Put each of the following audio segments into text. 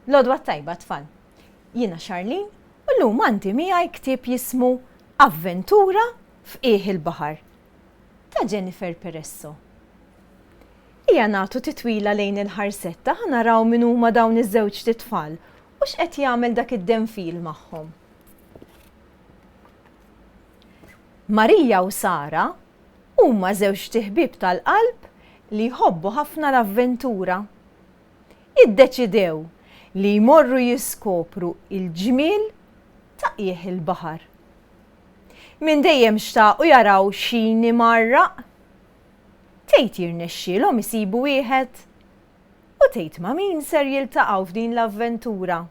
L-odwa tajba tfal. Jiena Charlene u llum għandi miegħi ktieb jismu Avventura f'qiegħ il-baħar ta' Jennifer Peresso. Ija nagħtu titwila lejn il-ħarsetta naraw min huma dawn iż-żewġ titfal u x'qed jagħmel dak id-denfil magħhom. Marija u Sara huma żewġ iħbieb tal-qalb li jħobbu ħafna l-avventura. Iddeċidew li jmorru jiskopru l-ġmiel ta' qiegħ il-baħar. Minn dejjem xtaqu jaraw xini marraq. Tgħid jirnexxielhom isibu wieħed u tgħid ma' min ser jiltaqgħu f'din l-avventura.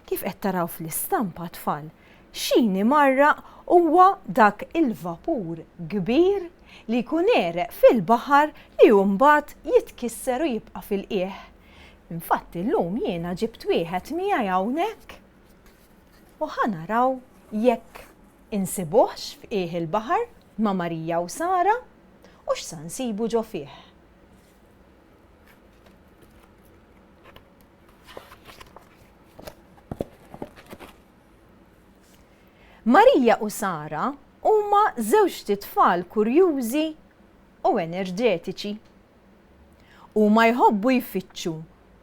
Kif qed taraw fl-istampa tfal, xini marraq huwa dak il-vapur kbir li jkun għereq fil-baħar li mbagħad jitkisser u jibqa' fil-qiegħ. Infatti llum jiena ġibt wieħed miegħi hawnhekk u ħanaraw jekk insibuhx f'qiegħ il-baħar ma' Marija u Sara u x'sa nsibu ġo fih. Marija u Sara huma żewġ titfal kurjużi u enerġetiċi. Huma jħobbu jfittxu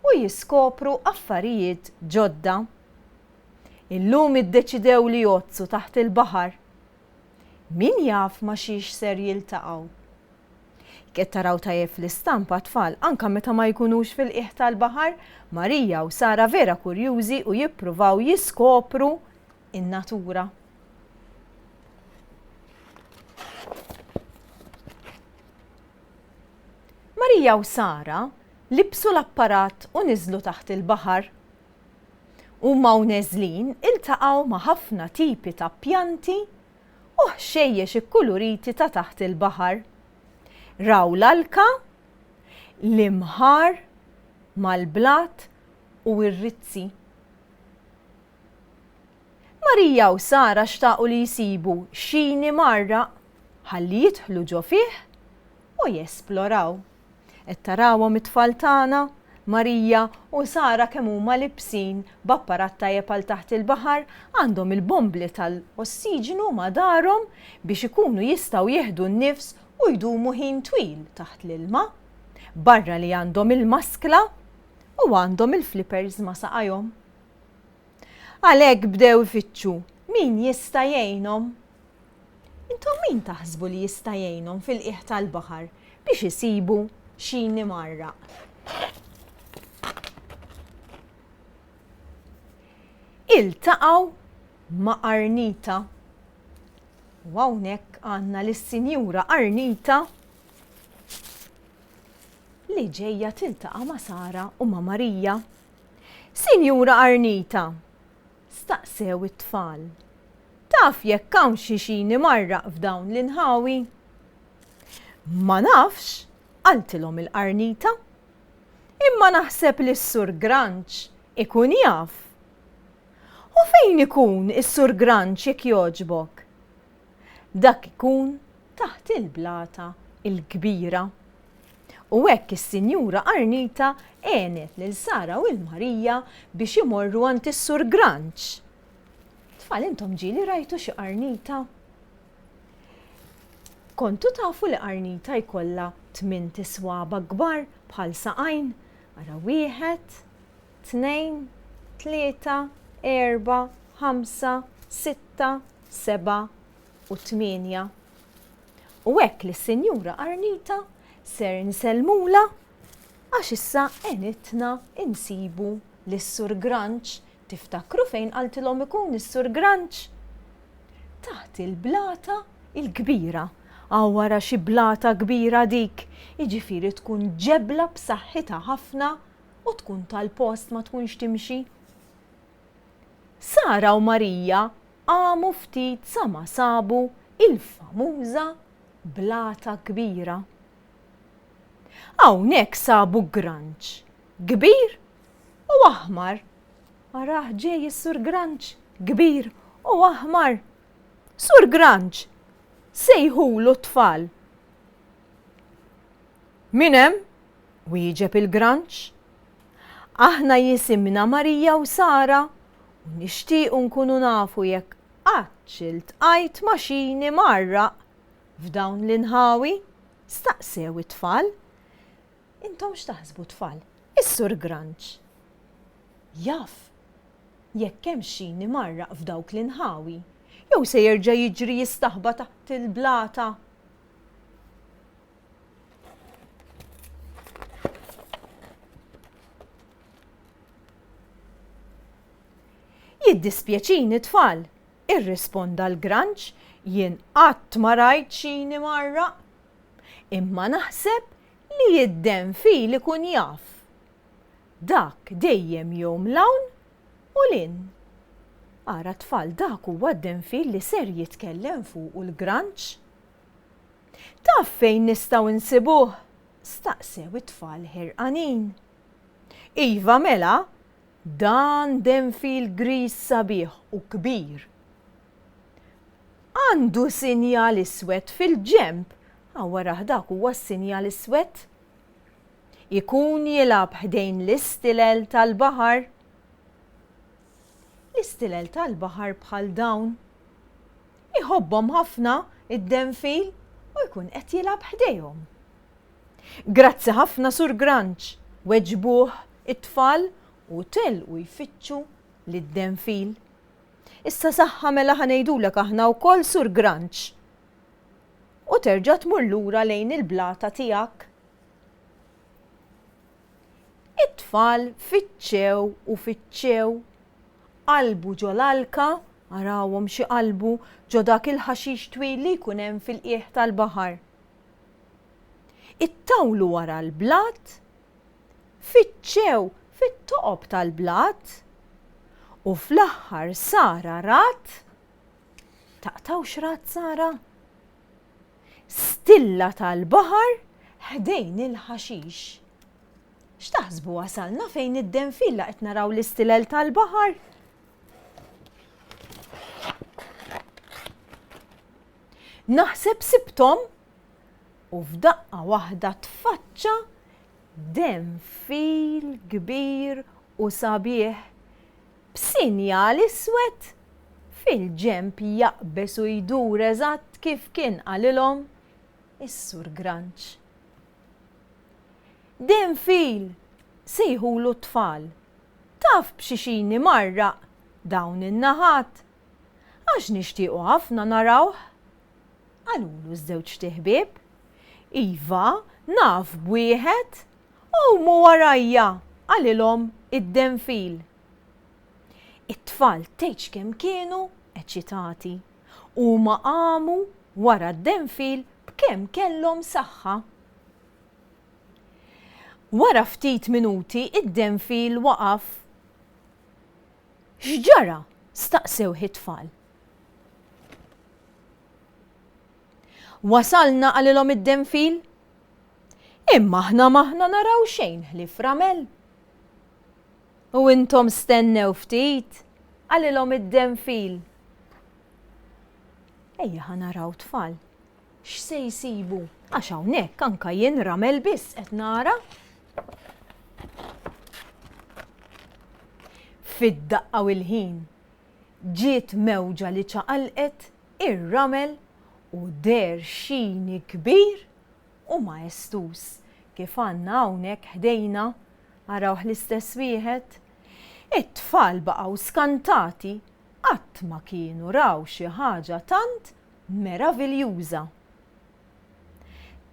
u jiskopru affarijiet ġodda. Illum iddeċidew li jozzu taħt il-baħar. Min jaf ma xiex ser jiltaqgħu. Qed taraw tajjeb fl-istampa tfal anke meta ma jkunux fil-qiegħ tal-baħar, Marija u Sara vera kurjużi u jippruvaw jiskopru in-natura. Marija u Sara libsu l-apparat u niżlu taħt il-baħar. Huma u neżlin iltaqgħu ma' ħafna tipi ta' pjanti u ħxejjex ikkuluriti ta' taħt il-baħar. Raw l-alka, l-imħar, mal-blat u r-rizzi. Marija u Sara xtaqu li jsibu xini marraq ħalli jidħlu ġo fih u jesploraw. Qed tarawhom it-tfal tagħna, Marija u Sara kemm huma libsin b'apparat tajjeb għal taħt il-baħar għandhom il-bombli tal-ossiġenu ma' darhom biex ikunu jistgħu jieħdu n-nifs u jdumu ħin twil taħt l-ilma, barra li għandhom il-maskla u għandhom il-flippers ma' saqajhom. Għalhekk bdew ifittxu min jista' jgħinhom. Intom min taħsbu li jista' jgħinhom fil-qiegħ tal-baħar biex isibu xini marraq? Iltaqgħu ma' Arnita. U hawnhekk għandna lis-Sinjura Arnita li ġejja tiltaqa' ma' Sara u ma' Marija. Sinjura Arnita, staqsew it-tfal. Taf jekk hawn xi xini marraq f'dawn l-inħawi? Ma nafx, qaltilhom il-Arnita. Imma naħseb li s-Sur Granċ ikun jaf. U fejn ikun is-Sur Granċ jekk jogħġbok? Dak ikun taħt il-blata il-kbira. U hekk is-Sinjura Arnita għenet lil Sara u l-Marija biex imorru għand is-Sur Granċ. Tfal intom ġieli rajtu xi Arnita? Kontu tafu li Arnita jkollha 8 tiswaba kbar bħal saqajn, ara 1, 2, 3, 4, 5, 6, 7 u 8. U hekk li s-Sinjura Arnita ser nsellmula għax issa għenitna insibu lis-Sur Granċ. Tiftakru fejn qaltilhom ikun is-Sur Granċ? Taħt il-blata il-kbira. Wara xi blata kbira dik, jiġifieri tkun ġebla b'saħħitha ħafna u tkun tal-post ma tkunx timxi. Sara u Marija għamu ftit sa ma sabu il-famuża blata kbira. Hawnhekk sabu Granċ, kbir u aħmar. Araħ ġej is-Sur Granċ, kbir u aħmar. Sur Granċ, sejħulu t-tfal. Min hemm? Wieġeb il-Granċ. Aħna jisimna Marija u Sara u nixtiequ nkunu nafu jekk qatt iltqajt ma' xini marraq f'dawn l-inħawi. Staqsew it-tfal. Intom x'taħsbu tfal? Is-Sur Granċ jaf jekk hemm xini marraq f'dawk l-inħawi jew se jerġa' jiġri jistaħba taħt il-blata. Jiddispjaċini tfal, irrisponda l-Granċ, jien qatt ma rajt xini marraq. Imma naħseb li jiddenfil ikun jaf. Dak dejjem jom lawn u lin. Ara tfal dak huwa d-denfil li ser jitkellem fuq l-Granċ. Taf fejn nistgħu insibuh? Staqsew it-tfal ħerqanin. Iva mela, dan denfil gris sabiħ u kbir. Għandu sinjal iswed fil-ġemp, wara dak huwa s-sinjal iswed. Ikun jilab ħdejn l-istilel tal-baħar. L-istilel tal-baħar bħal dawn. Iħobbhom ħafna id-denfil u jkun qed jilab ħdejhom. Grazzi ħafna Sur Granċ, weġbuh it-tfal u telqu jfittxu lid-denfil. Issa saħħa mela ħanejdulek aħna wkoll Sur Granċ. U terġa' tmur lura lejn il-blata tiegħek. It-tfal fittxew u fittxew. Qalbu ġo l-alka, arawhom xi qalbu ġo dak il-ħaxix twil li jkun hemm fil-qiegħ tal-baħar. Ittawlu wara l-blat, fittxew fit-toqob tal-blat u fl-aħħar Sara rat. Taqtaw x'rat Sara? Stilla tal-baħar ħdejn il-ħaxix. X'taħsbu wasalna fejn id-denfil qed naraw l-istilel tal-baħar? Naħseb sibtom u f'daqqa waħda tfaċċa denfil kbir u sabiħ b'sinjal iswed fil-ġemp jaqbes u jdur eżatt kif kien qalilhom is-Sur Granċ. Denfil sejħulu t-tfal. Taf b'xi xini marraq dawn in-naħat għax nixtiequ ħafna narawh. Qalulu ż-żewġ iħbieb. Iva, naf b'wieħed u warajja qalilhom id-denfil. It-tfal tgħidx kemm kienu eċċitati huma qamu wara d-denfil b'kemm kellhom saħħa. Wara ftit minuti id-denfil waqaf. X'ġara? Staqsew it-tfal. Wasalna qalilhom id-denfil? Imma aħna maħna naraw xejn ħlief ramel. U intom stennew ftit qalilhom id-denfil. Ejja ħanaraw tfal. X'se jsibu? Għax hawnhekk anke jien ramel biss qed nara. Fid-daqqa u l-ħin ġiet mewġa li ċaqalqet ir-ramel u der xini kbir u majestus kif għandna hawnhekk ħdejna arawh l-istess wieħed. It-tfal baqgħu skantati qatt ma kienu raw xi ħaġa tant meraviljuża.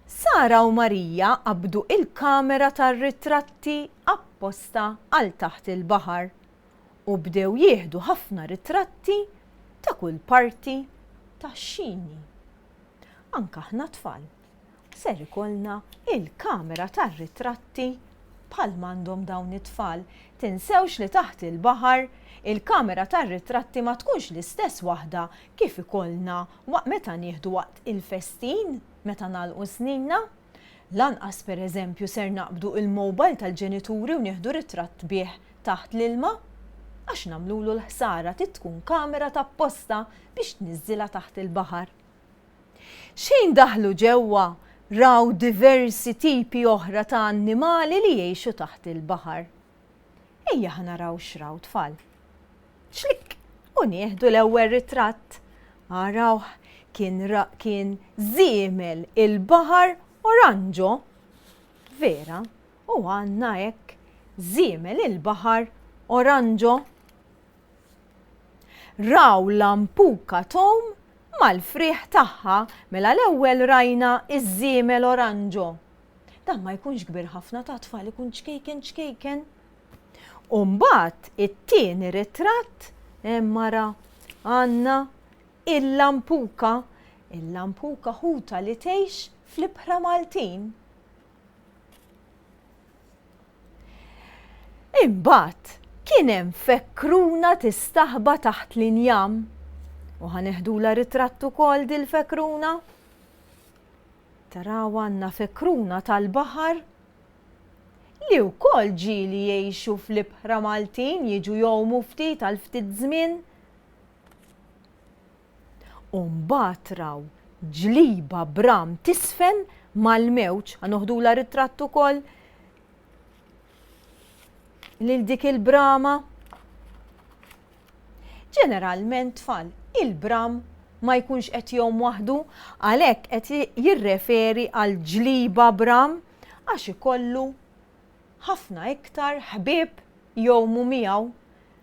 Sara u Marija qabdu il-kamera tar-ritratti apposta għal taħt il-baħar u bdew jieħdu ħafna ritratti ta' kull parti tax-xini. Anke aħna tfal ser ikollna il-kamera tar-ritratti bħal m'għandhom dawn it-tfal. Tinsewx li taħt il-baħar il-kamera tar-ritratti ma tkunx l-istess waħda kif ikollna meta nieħdu waqt il-festin meta nagħlqu snina. Lanqas pereżempju ser naqbdu il-mowbajl tal-ġenituri u nieħdu ritratt bih taħt l-ilma għax nagħmlulu l-ħsara tkun kamera tapposta biex tniżżilha taħt il-baħar. Xejn daħlu ġewwa raw diversi tipi oħra ta' annimali li jgħixu taħt il-baħar. Ejja ħanaraw x'raw tfal. Xlik, u nieħdu l-ewwel ritratt. Araw kien żiemel il-baħar oranġo. Vera, u għandna hekk żiemel il-baħar oranġo. Raw lampuka tom mal-friħ tagħha mela l-ewwel rajna iż-żiemel oranġo. Dan ma jkunx kbir ħafna ta' tfal, ikun ċkejken. U mbagħad it-tieni ritratt mara għandna il-lampuka ħuta li tgħix fl-ibħra Maltin. Imbagħad kien hemm fekkruna tistaħba taħt l-injam. U ħaneħdula ritratt ukoll dil-fekkruna. Taraw għandna fekkruna tal-baħar li wkoll ġieli jgħixu fl-ibħra Maltin jiġu jgħumu ftit għal ftit żmien. U mbagħad raw ġliba bram tisfen mal-mewġ. Ħanoħdula ritratt ukoll lil dik il-brama. Ġeneralment tfal, il-bram ma jkunx qed jgħum waħdu, għalhekk qed jirreferi għal ġliba bram għax ikollu ħafna iktar ħbieb jgħumu miegħu.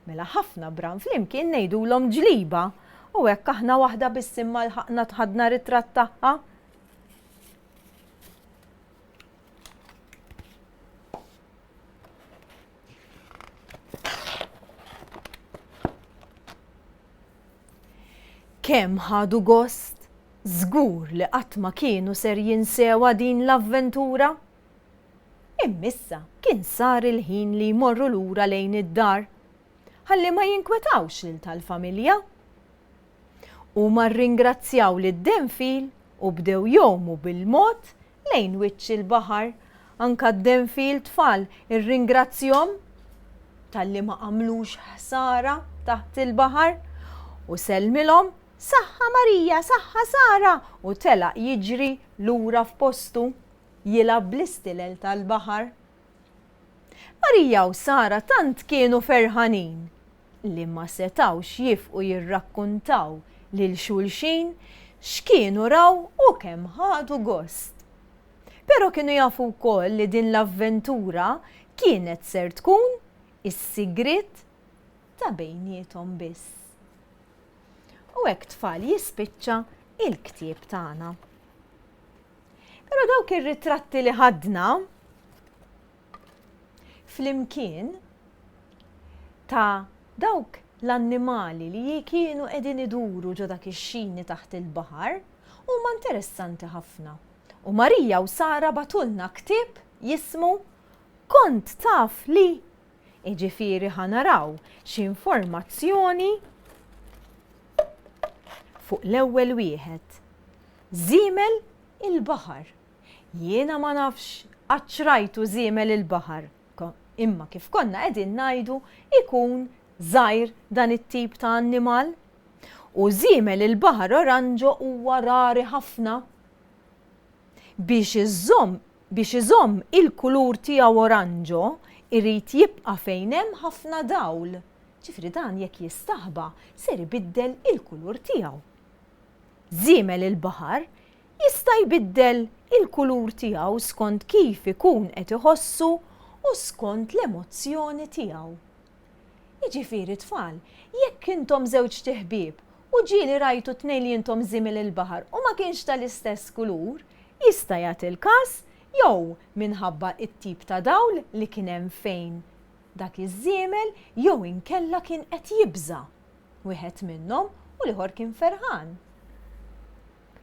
Mela ħafna bram flimkien ngħidulhom ġliba u hekk aħna waħda biss imma lħaqna tħadna ritratt tagħha. Kemm ħadu gost, żgur li qatt ma kienu ser jinsewa din l-avventura. Immissa kien sar il-ħin li jmorru lura lejn id-dar, ħalli ma jinkwetawx lil tal-familja. Huma rringrazzjaw lid-denfil u bdew jgħumu bil-mod lejn wiċċ il-baħar. Anka d-denfil tfal irringrazzjahom talli ma għamlux ħsara taħt il-baħar u selmilhom saħħa Marija, saħħa Sara, u telaq jiġri lura f'postu jilgħab bl-istilel tal-baħar. Marija u Sara tant kienu ferħanin li ma setawx jifqu jirrakkuntaw lil xulxin x'kienu raw u kemm ħadu gost. Però kienu jafu wkoll li din l-avventura kienet ser tkun is-sigriet ta' bejniethom biss. U hekk tfal jispiċċa il-ktieb tagħna. Però dawk ir-ritratti li ħadna flimkien ta' dawk l-annimali li kienu qegħdin iduru ġo dak ix-xini taħt il-baħar huma interessanti ħafna. U Marija u Sara batulna ktieb jismu Kont taf li. Jiġifieri ħanaraw x'informazzjoni fuq l-ewwel wieħed. Żiemel il-baħar. Jiena ma nafx qatt rajtu żiemel il-baħar. Imma kif konna qegħdin ngħidu ikun żgħir dan it-tip ta' annimal. U żiemel il-baħar oranġo huwa rari ħafna. Biex iżomm il-kulur tiegħu oranġo irid jibqa' fejn hemm ħafna dawl. Ġifri dan jekk jistaħba ser ibiddel il-kulur tiegħu. Żiemel il-baħar jista' jbiddel il-kulur tiegħu skont kif ikun qed iħossu u skont l-emozzjoni tiegħu. Jiġifieri tfal, jekk intom żewġ ħbieb u ġieli rajtu tnejn li intom żiemel il-baħar u ma kienx tal-istess kulur, jista' jagħti l-każ jew minħabba it-tip ta' dawl li kien hemm fejn dak iż-żiemel jew inkella kien qed jibża wieħed minnhom u l-ieħor kien ferħan.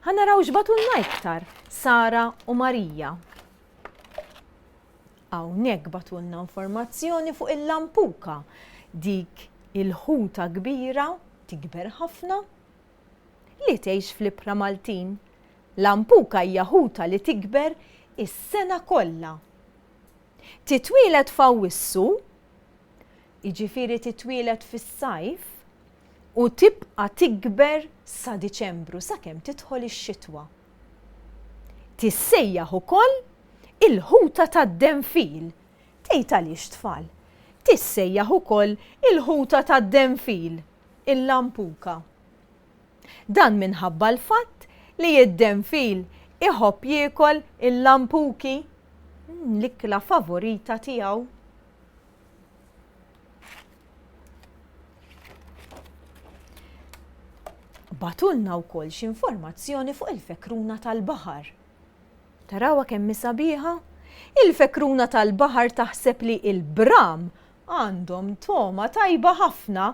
Ħanaraw x'batulna iktar Sara u Marija. Hawnhekk batulna informazzjoni fuq il-lampuka, dik il-ħuta kbira tikber ħafna li tgħix fl-ibħra Maltin. Lampuka hija ħuta li tikber is-sena kollha. Titwielet f'Awwissu, jiġifieri titwielet fis-sajf u tibqa' tikber sa Diċembru sakemm tidħol ix-xitwa. Tissejjaħ ukoll il-ħuta tad-denfil. Tgħid għaliex tfal. tissejjaħ ukoll il-ħuta tad-denfil, il-lampuka. Dan minħabba l-fatt li id-denfil iħobb jiekol il-lampuki, l-ikla favorita tiegħu. Batulna wkoll x'informazzjoni fuq il-fekruna tal-baħar. Tarawha kemm sabiħa? Il-fekruna tal-baħar taħseb li il-bram għandhom toma tajba ħafna.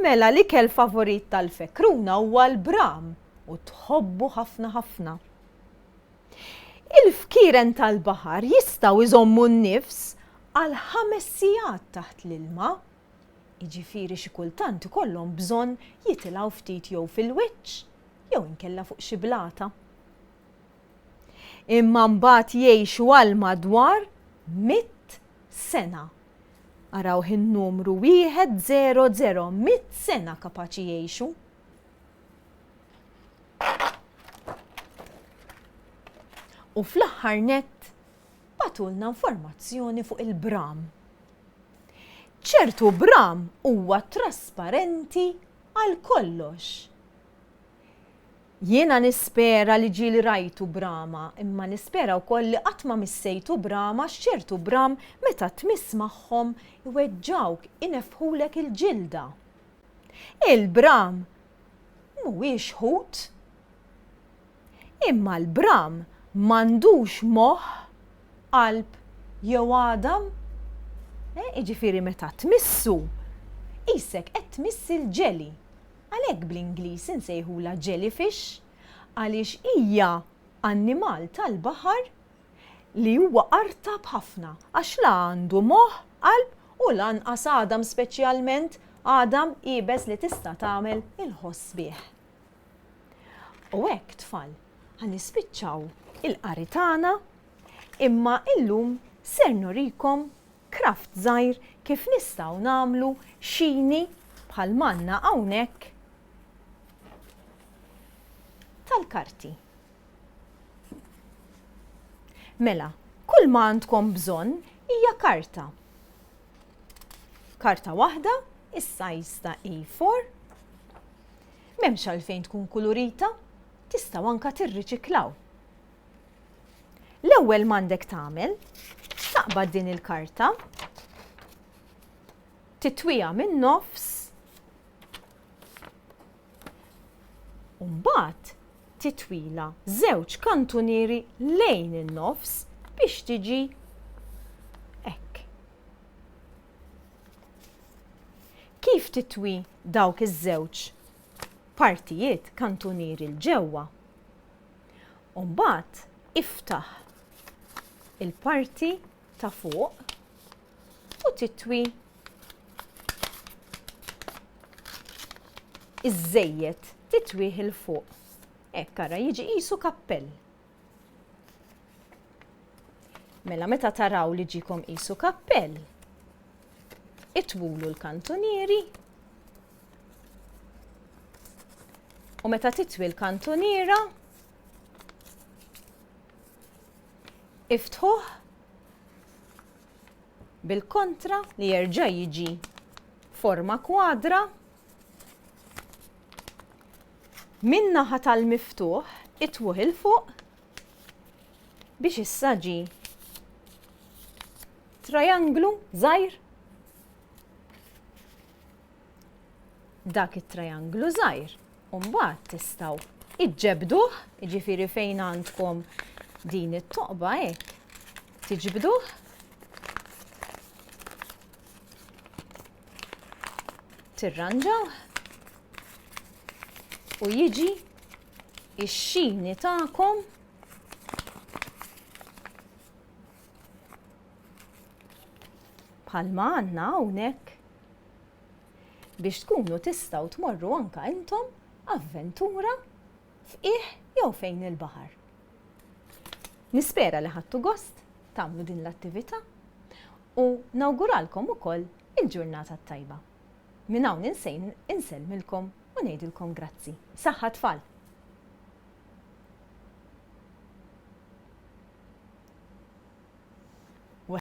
Mela l-ikel favorit tal-fekruna huwa l-bram u tħobbu ħafna ħafna. Il-fkieren tal-baħar jistgħu jżommu n-nifs għal 5 sigħat taħt l-ilma. Jiġifieri xi kultant ikollhom bżonn jitilgħu ftit jew fil-wiċċ jew inkella fuq xi blata. Imma mbagħad jgħixu għal madwar 100 sena. Araw in-numru 100, 100 sena kapaċi jgħixu. U fl-aħħar nett bagħtulna informazzjoni fuq il-bram. ċertu bram huwa trasparenti għal kollox. Jiena nispera li ġieli rajtu brama, imma nispera wkoll li qatt ma missejtu brama x'ċertu bram meta tmiss magħhom iweġġawk inefħulek il-ġilda. Il-bram mhuwiex ħut, imma l-bram m'għandux moħħ, qalb jew għadam. Jiġifieri meta tmissu, isek qed tmiss il-ġeli. Għalhekk bl-Ingliż insejħula jellyfish għaliex hija annimal tal-baħar li huwa qartab ħafna għax la għandu moħħ, qalb u lanqas għadam speċjalment għadam qiebes li tista' tagħmel il-ħoss bih. U hekk tfal ħanispiċċaw il-qari tagħna imma illum ser nurikom kraft żgħir kif nistgħu nagħmlu xini bħal manna hawnhekk tal-karti. Mela, kull ma għandkom bżonn hija karta. Karta waħda, is-sajż ta' A4. M'hemmx għalfejn tkun kulurita, tistgħu anke tirriċiklaw. L-ewwel m'għandek tagħmel, taqbad din il-karta, titwiha min-nofs, u mbagħad titwila żewġ kantunieri lejn in-nofs biex tiġi hekk. Kif titwi dawk iż-żewġ partijiet kantunieri l-ġewwa? U mbagħad iftaħ il-parti ta' fuq u titwi iż-żejjed titwih il fuq. Hekk ara jiġi qisu kappell. Mela meta taraw li ġikom qisu kappell, itwulu l-kantunieri u meta titwi l-kantuniera iftħuh bil-kontra li jerġa' jiġi forma kwadra. Min-naħa tal-miftuħ itwuh il fuq biex issa ġi trajanglu żgħir. Dak it-trajanglu żgħir u mbagħad tistgħu iġġebduh, jiġifieri fejn għandkom din it-toqba hekk, tiġbduh tirranġaw u jiġi ix-xini tagħkom bħalma għandna hawnhekk biex tkunu tistgħu tmorru anke intom avventura f'qiegħ jew fejn il-baħar. Nispera li ħadtu gost tagħmlu din l-attività u nawguralkom ukoll il-ġurnata tajba. Minn hawn insellmilkom u ngħidilkom grazzi. Saħħa tfal!